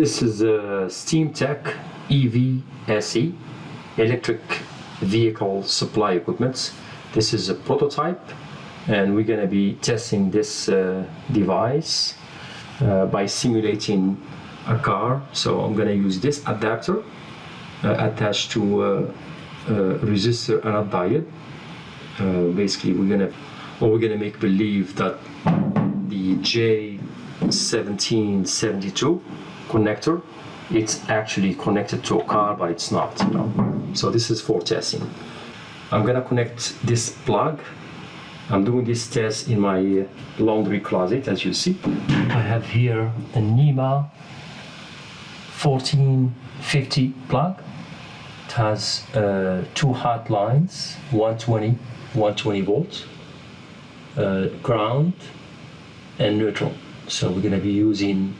This is a SteamTech Evse electric vehicle supply equipment. This is a prototype, and we're going to be testing this device by simulating a car. So I'm going to use this adapter attached to a resistor and a diode. Basically, we're gonna make believe that the J1772 connector, it's actually connected to a car, but it's not. So this is for testing. I'm gonna connect this plug. I'm doing this test in my laundry closet, as you see. I have here a NEMA 1450 plug. It has two hot lines, 120 volts, ground and neutral. So we're gonna be using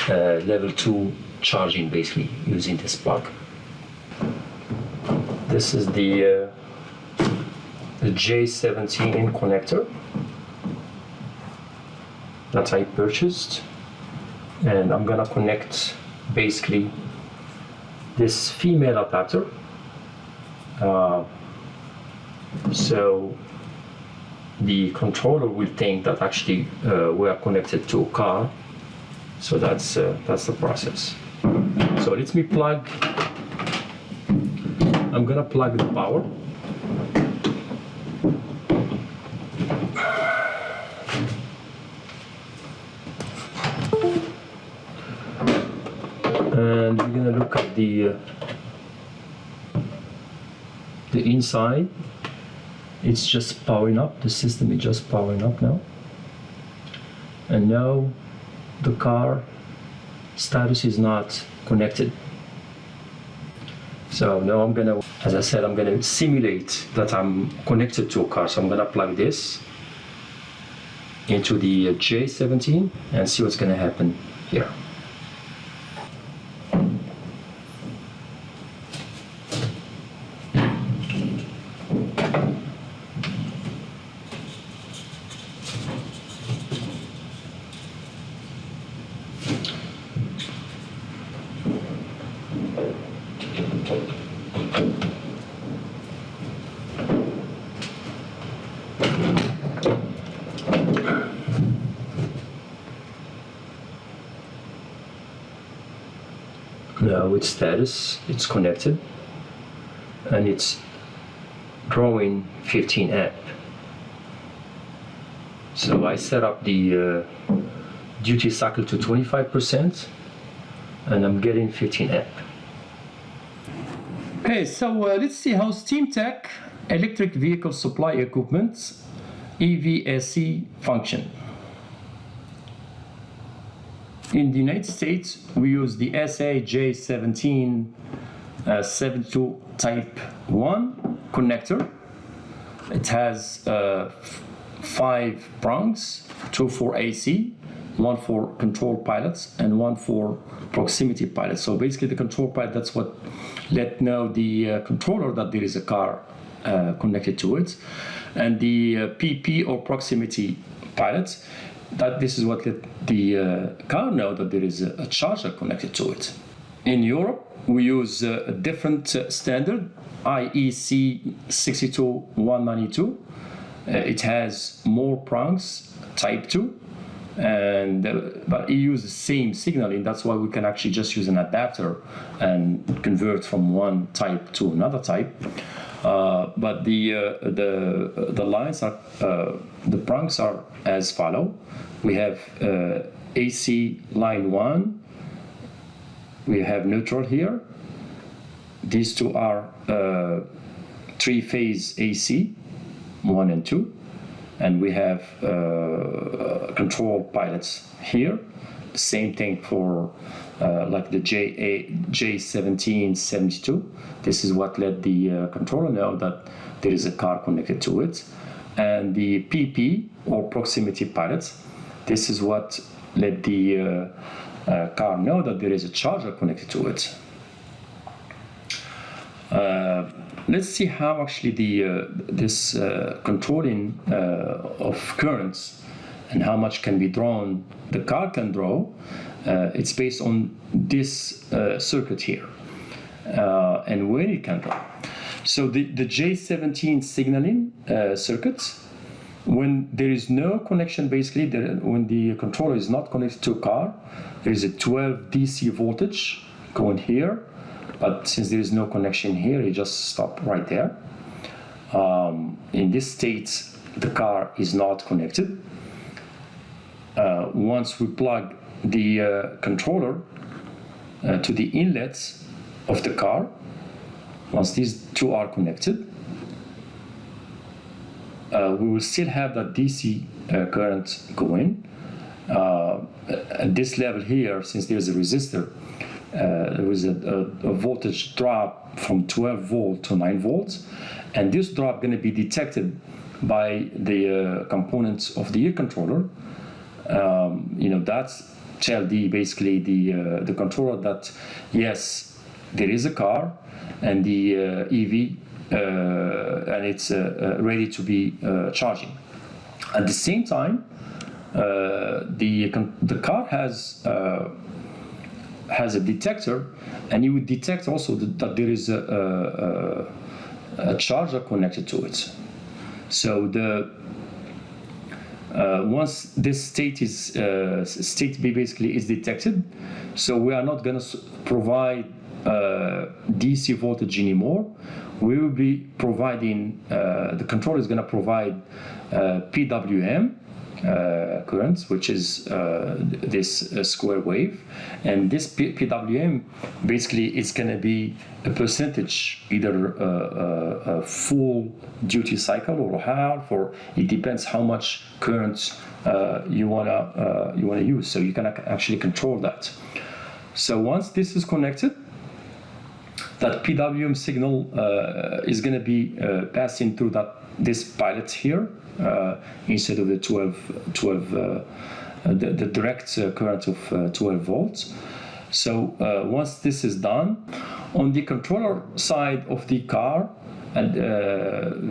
level 2 charging, basically using this plug. This is the J17 connector that I purchased, and I'm gonna connect basically this female adapter. So the controller will think that actually we are connected to a car. So that's the process. So let me plug. I'm gonna plug the power. And we're gonna look at the inside. It's just powering up. The system is just powering up now. And now the car status is not connected. So now I'm gonna, as I said, I'm gonna simulate that I'm connected to a car. So I'm gonna plug this into the J17 and see what's gonna happen here. Now its status, it's connected, and it's drawing 15 amp. So I set up the duty cycle to 25%, and I'm getting 15 amp. Okay, so let's see how SteamTech electric vehicle supply equipment Evse function. In the United States, we use the J1772 type 1 connector. It has 5 prongs, 2 for AC, 1 for control pilots, and 1 for proximity pilots. So basically the control pilot, that's what let know the controller that there is a car connected to it. And the PP or proximity pilots, that this is what let the car know that there is a charger connected to it. In Europe, we use a different standard, IEC 62192. It has more prongs, type 2, and but it uses the same signaling. That's why we can actually just use an adapter and convert from one type to another type. But the lines are, the prongs are as follow. We have AC line 1. We have neutral here. These two are 3-phase AC, 1 and 2. And we have control pilots here. Same thing for like the J1772. This is what let the controller know that there is a car connected to it. And the PP or proximity pilots, this is what let the car know that there is a charger connected to it. Let's see how actually this controlling of currents and how much can be drawn, the car can draw, It's based on this circuit here, and when it can drop. So the J17 signaling circuits, when there is no connection, basically, when the controller is not connected to a car, there is a 12 DC voltage going here, but since there is no connection here, it just stops right there. In this state, the car is not connected. Once we plug the controller to the inlets of the car, once these two are connected, we will still have that DC current going. At this level here, since there's a resistor, there was a voltage drop from 12 volt to 9 volts, and this drop going to be detected by the components of the air controller. That's tell basically the controller that yes, there is a car and the EV and it's ready to be charging. At the same time, the car has a detector, and it would detect also that there is a charger connected to it. So once this state B basically is detected, so we are not going to provide DC voltage anymore. We will be providing, the controller is going to provide PWM currents, which is this square wave, and this PWM basically is going to be a percentage, either a full duty cycle or half, or it depends how much current you wanna use. So you can actually control that. So once this is connected, that PWM signal is going to be passing through this pilot here instead of the 12 the direct current of 12 volts. So once this is done, on the controller side of the car, and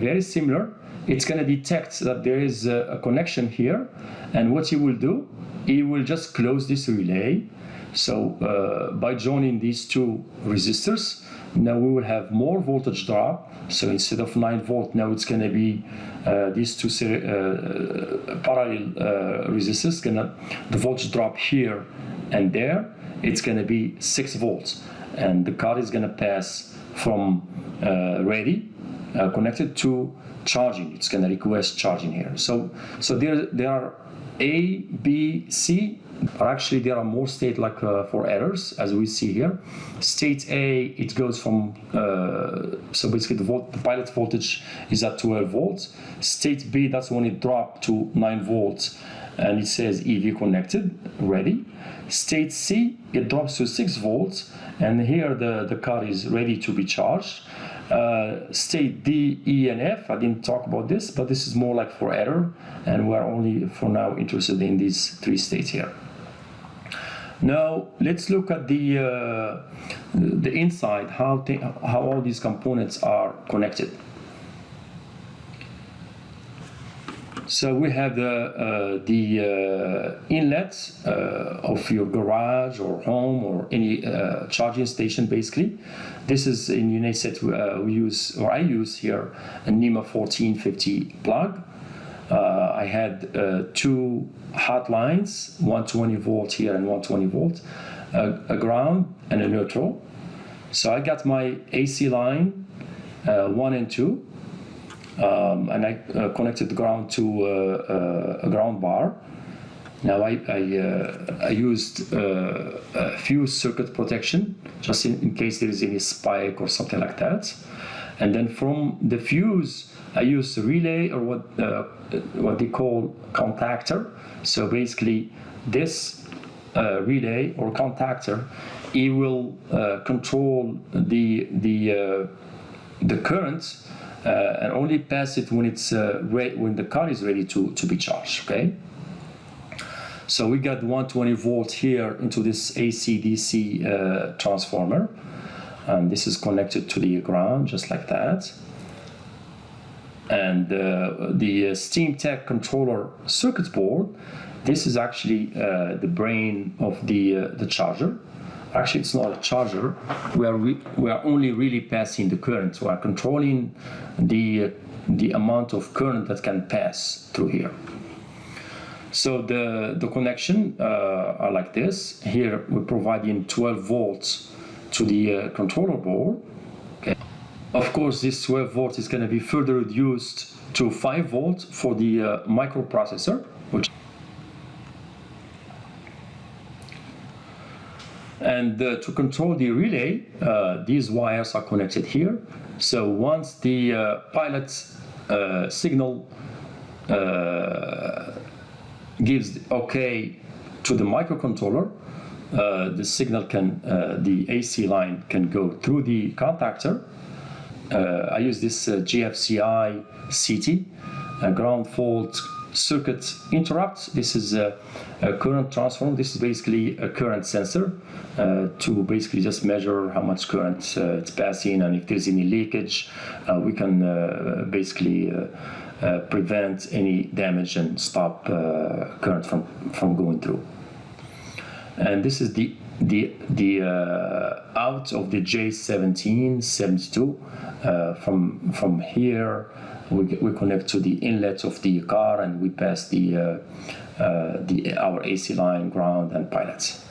very similar, it's going to detect that there is a connection here, and what he will do, he will just close this relay. So by joining these two resistors, now we will have more voltage drop. So instead of 9 volt, now it's going to be these two parallel resistors. The voltage drop here and there, it's going to be 6 volts, and the car is going to pass from ready connected to charging. It's going to request charging here. So there are A, B, C. But actually there are more states like for errors, as we see here. State A, it goes from, so basically the pilot voltage is at 12 volts. State B, that's when it dropped to 9 volts and it says EV connected, ready. State C, it drops to 6 volts, and here the car is ready to be charged. State D, E, and F, I didn't talk about this, but this is more like for error, and we're only for now interested in these 3 states here. Now let's look at the inside, how all these components are connected. So we have the inlet of your garage or home or any charging station, basically. This is in United States I use here a NEMA 1450 plug. I had 2 hot lines, 120 volt here and 120 volt, a ground and a neutral. So I got my AC line 1 and 2, and I connected the ground to a ground bar. Now I used a fuse circuit protection just in case there is any spike or something like that. And then from the fuse, I used a relay, or what they call contactor. So basically, this relay or contactor, it will control the current and only pass it when it's when the car is ready to be charged. Okay. So we got 120 volts here into this AC/DC transformer, and this is connected to the ground just like that. And the SteamTech controller circuit board This is actually the brain of the charger. Actually, it's not a charger. We are only really passing the current. We are controlling the amount of current that can pass through here. So the connection are like this. Here we're providing 12 volts to the controller board. Okay. Of course, this 12 volts is going to be further reduced to 5 volts for the microprocessor, and to control the relay, these wires are connected here. So once the pilot signal gives OK to the microcontroller, the signal can, the AC line can go through the contactor. I use this GFCI CT, ground fault circuit interrupt. This is a current transformer. This is basically a current sensor to basically just measure how much current it's passing, and if there's any leakage, we can basically prevent any damage and stop current from going through. And this is the out of the J1772. From here we connect to the inlet of the car, and we pass our AC line, ground, and pilots.